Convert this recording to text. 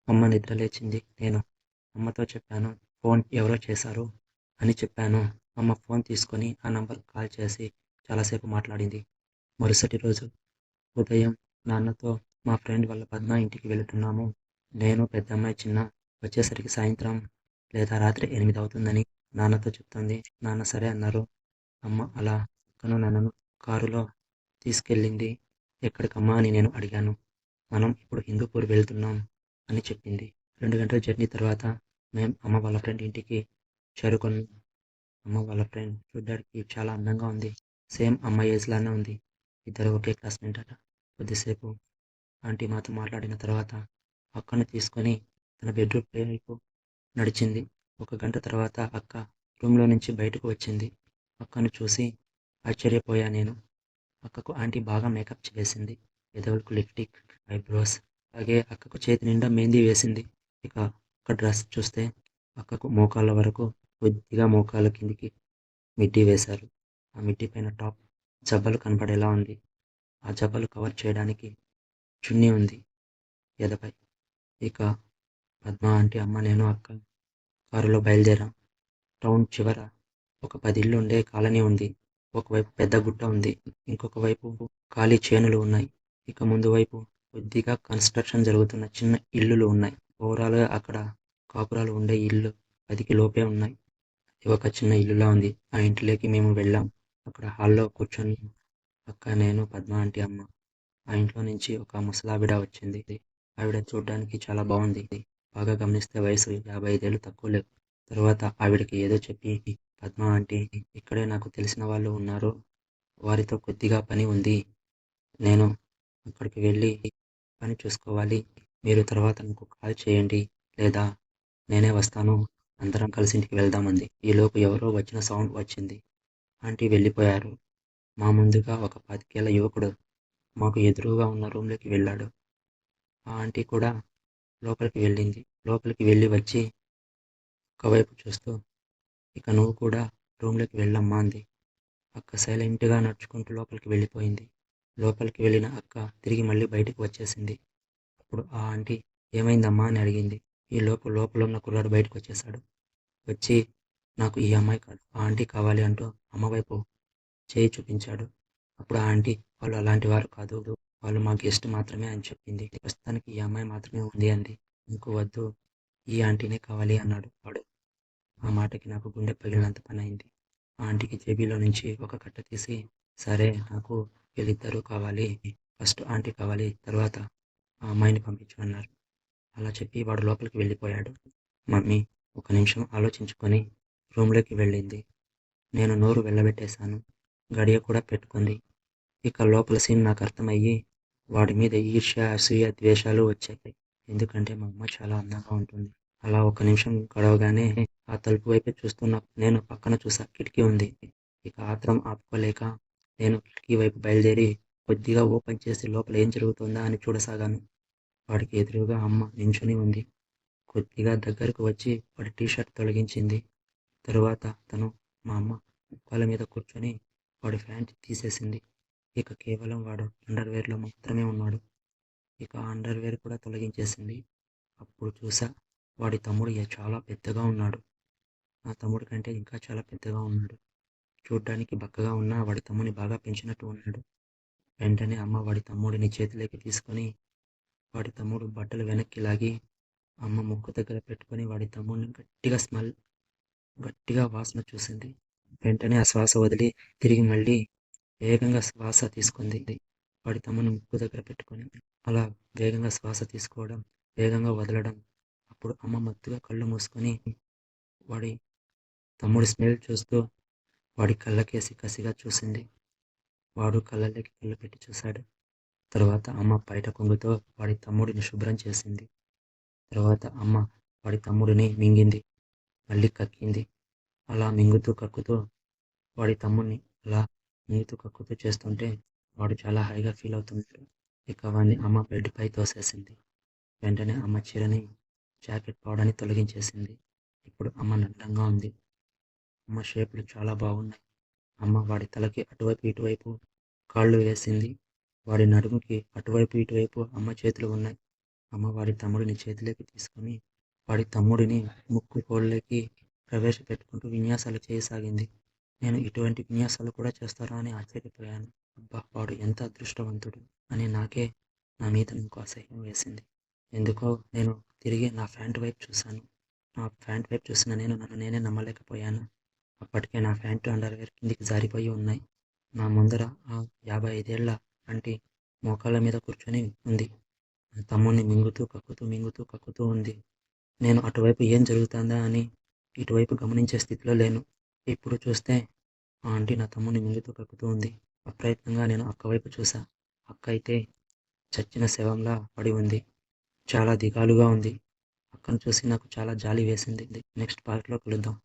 అమ్మ నిద్రలేచింది. నేను అమ్మతో చెప్పాను. ఫోన్ ఎవరో చేశారు అని చెప్పాను. అమ్మ ఫోన్ తీసుకొని ఆ నంబర్‌కి కాల్ చేసి చాలాసేపు మాట్లాడింది. మరుసటి రోజు ఉదయం నాన్నతో మా ఫ్రెండ్ వాళ్ళ పద్మ ఇంటికి వెళుతున్నాము. నేను, పెద్దమ్మాయి, చిన్న వచ్చేసరికి సాయంత్రం లేదా రాత్రి 8 అవుతుందని నాన్నతో చెప్తోంది. నాన్న సరే అన్నారు. అమ్మ అలా అక్కను నన్ను కారులో తీసుకెళ్ళింది. ఎక్కడికమ్మా అని నేను అడిగాను. మనం ఇప్పుడు హిందూపూర్ వెళ్తున్నాం అని చెప్పింది. 2 గంటల జర్నీ తర్వాత మేం అమ్మ వాళ్ళ ఫ్రెండ్ ఇంటికి చేరుకున్నాం. అమ్మ వాళ్ళ ఫ్రెండ్ చూడ్డానికి చాలా అందంగా ఉంది. సేమ్ అమ్మ ఏజ్ లానే ఉంది. ఇద్దరు ఒకే క్లాస్‌మేట్ అట. కొద్దిసేపు ఆంటీ మాతో మాట్లాడిన తర్వాత అక్కను తీసుకొని తన బెడ్‌రూమ్ వైపు నడిచింది. ఒక గంట తర్వాత అక్క రూమ్‌లో నుంచి బయటకు వచ్చింది. అక్కను చూసి ఆశ్చర్యపోయా నేను. అక్కకు ఆంటీ బాగా మేకప్ వేసింది. పెదవులకు లిప్‌స్టిక్, ఐబ్రోస్ అలాగే అక్కకు చేతి నిండా మెహందీ వేసింది. ఇక అక్క డ్రెస్ చూస్తే అక్కకు మోకాళ్ళ వరకు కొద్దిగా మోకాళ్ళ కిందికి మిడ్డీ వేశారు. ఆ మిడ్డీ పైన టాప్ జబ్బలు కనపడేలా ఉంది. ఆ జబ్బలు కవర్ చేయడానికి చున్నీ ఉంది ఎదపై. ఇక పద్మ ఆంటీ, అమ్మ, నేను, అక్క కారులో బయలుదేరాం. టౌన్ చివర ఒక 10 ఇళ్ళు ఉండే కాలనీ ఉంది. ఒకవైపు పెద్ద గుట్ట ఉంది. ఇంకొక వైపు ఖాళీ చేనులు ఉన్నాయి. ఇక ముందు వైపు కొద్దిగా కన్‌స్ట్రక్షన్ జరుగుతున్న చిన్న ఇల్లులు ఉన్నాయి. ఓవరాల్‌గా అక్కడ కాపురాలు ఉండే ఇళ్ళు 10కి లోపే ఉన్నాయి. అది ఒక చిన్న ఇల్లులా ఉంది. ఆ ఇంటిలోకి మేము వెళ్ళాం. అక్కడ హాల్‌లో కూర్చొని అక్క, నేను, పద్మ ఆంటీ, అమ్మ. ఆ ఇంట్లో నుంచి ఒక ముసలావిడ వచ్చింది. ఆవిడ చూడ్డానికి చాలా బాగుంది. బాగా గమనిస్తే వయసు 55 ఏళ్ళు తక్కువ లేవు. తరువాత ఆవిడకి ఏదో చెప్పి, పద్మ ఆంటీ, ఇక్కడే నాకు తెలిసిన వాళ్ళు ఉన్నారు. వారితో కొద్దిగా పని ఉంది. నేను అక్కడికి వెళ్ళి పని చూసుకోవాలి. మీరు తర్వాత నాకు కాల్ చేయండి. లేదా నేనే వస్తాను. అందరం కలిసి ఇంటికి వెళ్దాం అంది. ఈలోపు ఎవరో వచ్చిన సౌండ్ వచ్చింది. ఆంటీ వెళ్ళిపోయారు. మా ముందుగా ఒక 25 ఏళ్ల యువకుడు మాకు ఎదురుగా ఉన్న రూమ్‌లోకి వెళ్ళాడు. ఆ ఆంటీ కూడా లోపలికి వెళ్ళింది. లోపలికి వెళ్ళి వచ్చి ఒకవైపు చూస్తూ, ఇక నువ్వు కూడా రూమ్‌లోకి వెళ్ళమ్మా అంది. అక్క సైలెంట్‌గా నడుచుకుంటూ లోపలికి వెళ్ళిపోయింది. లోపలికి వెళ్ళిన అక్క తిరిగి మళ్ళీ బయటకు వచ్చేసింది. అప్పుడు ఆ ఆంటీ ఏమైందమ్మా అని అడిగింది. ఈలోపు లోపలున్న కుర్రాడు బయటకొచ్చేశాడు. వచ్చి నాకు ఈ అమ్మాయి కాదు, ఆ ఆంటీ కావాలి అంటూ అమ్మ వైపు చేయి చూపించాడు. అప్పుడు ఆ ఆంటీ వాళ్ళు అలాంటి వారు కాదు. వాళ్ళు మా గెస్ట్ మాత్రమే అని చెప్పింది. ప్రస్తుతానికి ఈ అమ్మాయి మాత్రమే ఉంది అంది. ఇంక వద్దు, ఈ ఆంటీనే కావాలి అన్నాడు వాడు. ఆ మాటకి నాకు గుండె పగిలినంత పనయింది. ఆ ఆంటీకి జేబులో నుంచి ఒక కట్ట తీసి, సరే నాకు వీళ్ళిద్దరూ కావాలి. ఫస్ట్ ఆంటీ కావాలి. తర్వాత ఆ అమ్మాయిని పంపించు అన్నారు. అలా చెప్పి వాడు లోపలికి వెళ్ళిపోయాడు. మమ్మీ ఒక నిమిషం ఆలోచించుకొని రూమ్‌లోకి వెళ్ళింది. నేను నోరు వెళ్ళబెట్టేశాను. గడియ కూడా పెట్టుకుంది. ఇక లోపల సీన్ నాకర్థమయ్యి వాడి మీద ఈర్ష్య, అసూయ, ద్వేషాలు వచ్చాయి. ఎందుకంటే మా అమ్మ చాలా అందంగా ఉంటుంది. అలా ఒక నిమిషం గడవగానే ఆ తలుపు వైపే చూస్తున్న నేను పక్కన చూసా, కిటికీ ఉంది. ఇక ఆత్రం ఆపుకోలేక నేను కిటికీ వైపు బయలుదేరి కొద్దిగా ఓపెన్ చేసి లోపల ఏం జరుగుతుందా అని చూడసాగాను. వాడికి ఎదురుగా అమ్మ నించొని ఉంది. కొద్దిగా దగ్గరకు వచ్చి వాడి టీ షర్ట్ తొలగించింది. తరువాత తను మా అమ్మ ముక్కాల మీద కూర్చొని వాడి ప్యాంట్ తీసేసింది. ఇక కేవలం వాడు అండర్‌వేర్‌లో మాత్రమే ఉన్నాడు. ఇక ఆ అండర్‌వేర్ కూడా తొలగించేసింది. అప్పుడు చూసా, వాడి తమ్ముడు చాలా పెద్దగా ఉన్నాడు. నా తమ్ముడి కంటే ఇంకా చాలా పెద్దగా ఉన్నాడు. చూడ్డానికి బక్కగా ఉన్నా వాడి తమ్ముడిని బాగా పెంచినట్టు ఉన్నాడు. వెంటనే అమ్మ వాడి తమ్ముడిని చేతిలోకి తీసుకొని వాడి తమ్ముడు బట్టలు వెనక్కి లాగి అమ్మ ముక్కు దగ్గర పెట్టుకొని వాడి తమ్ముడిని గట్టిగా వాసన చూసింది. వెంటనే ఆ శ్వాస వదిలి తిరిగి మళ్ళీ వేగంగా శ్వాస తీసుకుంది. వాడి తమ్ముడిని ముక్కు దగ్గర పెట్టుకొని అలా వేగంగా శ్వాస తీసుకోవడం, వేగంగా వదలడం. అప్పుడు అమ్మ మత్తుగా కళ్ళు మూసుకొని వాడి తమ్ముడి స్మెల్ చూస్తూ వాడి కళ్ళకేసి కసిగా చూసింది. వాడు కళ్ళలోకి కళ్ళు పెట్టి చూశాడు. తరువాత అమ్మ పైట కొంగుతో వాడి తమ్ముడిని శుభ్రం చేసింది. తరువాత అమ్మ వాడి తమ్ముడిని మింగింది. మళ్ళీ కక్కింది. అలా మింగుతూ కక్కుతూ వాడి తమ్ముడిని అలా మింగుతూ కక్కుతూ చేస్తుంటే వాడు చాలా హాయిగా ఫీల్ అవుతున్నాడు. ఇక వాడిని అమ్మ బెడ్‌పై తోసేసింది. వెంటనే అమ్మ చీరని, జాకెట్ పౌడర్‌ని తొలగించేసింది. ఇప్పుడు అమ్మ నగ్నంగా ఉంది. అమ్మ షేపులు చాలా బాగున్నాయి. అమ్మ వాడి తలకి అటువైపు ఇటువైపు కాళ్ళు వేసింది. వాడి నడుముకి అటువైపు ఇటువైపు అమ్మ చేతులు ఉన్నాయి. అమ్మ వాడి తమ్ముడిని చేతిలోకి తీసుకొని వాడి తమ్ముడిని ముక్కు కోళ్ళకి ప్రవేశపెట్టుకుంటూ విన్యాసాలు చేయసాగింది. నేను ఇటువంటి విన్యాసాలు కూడా చేస్తారా అని ఆశ్చర్యపోయాను. అబ్బా! వాడు ఎంత అదృష్టవంతుడు అని నాకే నా మీద ఇంకో అసహ్యం వేసింది. ఎందుకో నేను తిరిగి నా ప్యాంట్ వైపు చూశాను. నా ప్యాంట్ వైపు చూసిన నేను నన్ను నేనే నమ్మలేకపోయాను. అప్పటికే నా ప్యాంటు, అండర్‌వేర్ కిందికి జారిపోయి ఉన్నాయి. నా ముందర ఆ 55 ఏళ్ల ఆంటీ మోకాళ్ళ మీద కూర్చొని ఉంది. నా తమ్ముడిని మింగుతూ, కక్కుతూ, మింగుతూ, కక్కుతూ ఉంది. నేను అటువైపు ఏం జరుగుతుందా అని ఇటువైపు గమనించే స్థితిలో లేను. ఇప్పుడు చూస్తే ఆ ఆంటీ నా తమ్ముడిని మింగుతూ, కక్కుతూ ఉంది. అప్రయత్నంగా నేను అక్క వైపు చూసా. అక్క అయితే చచ్చిన శవంలా పడి ఉంది. చాలా దిగాలుగా ఉంది. అక్కను చూసి నాకు చాలా జాలి వేసింది. నెక్స్ట్ పార్ట్‌లో కలుద్దాం.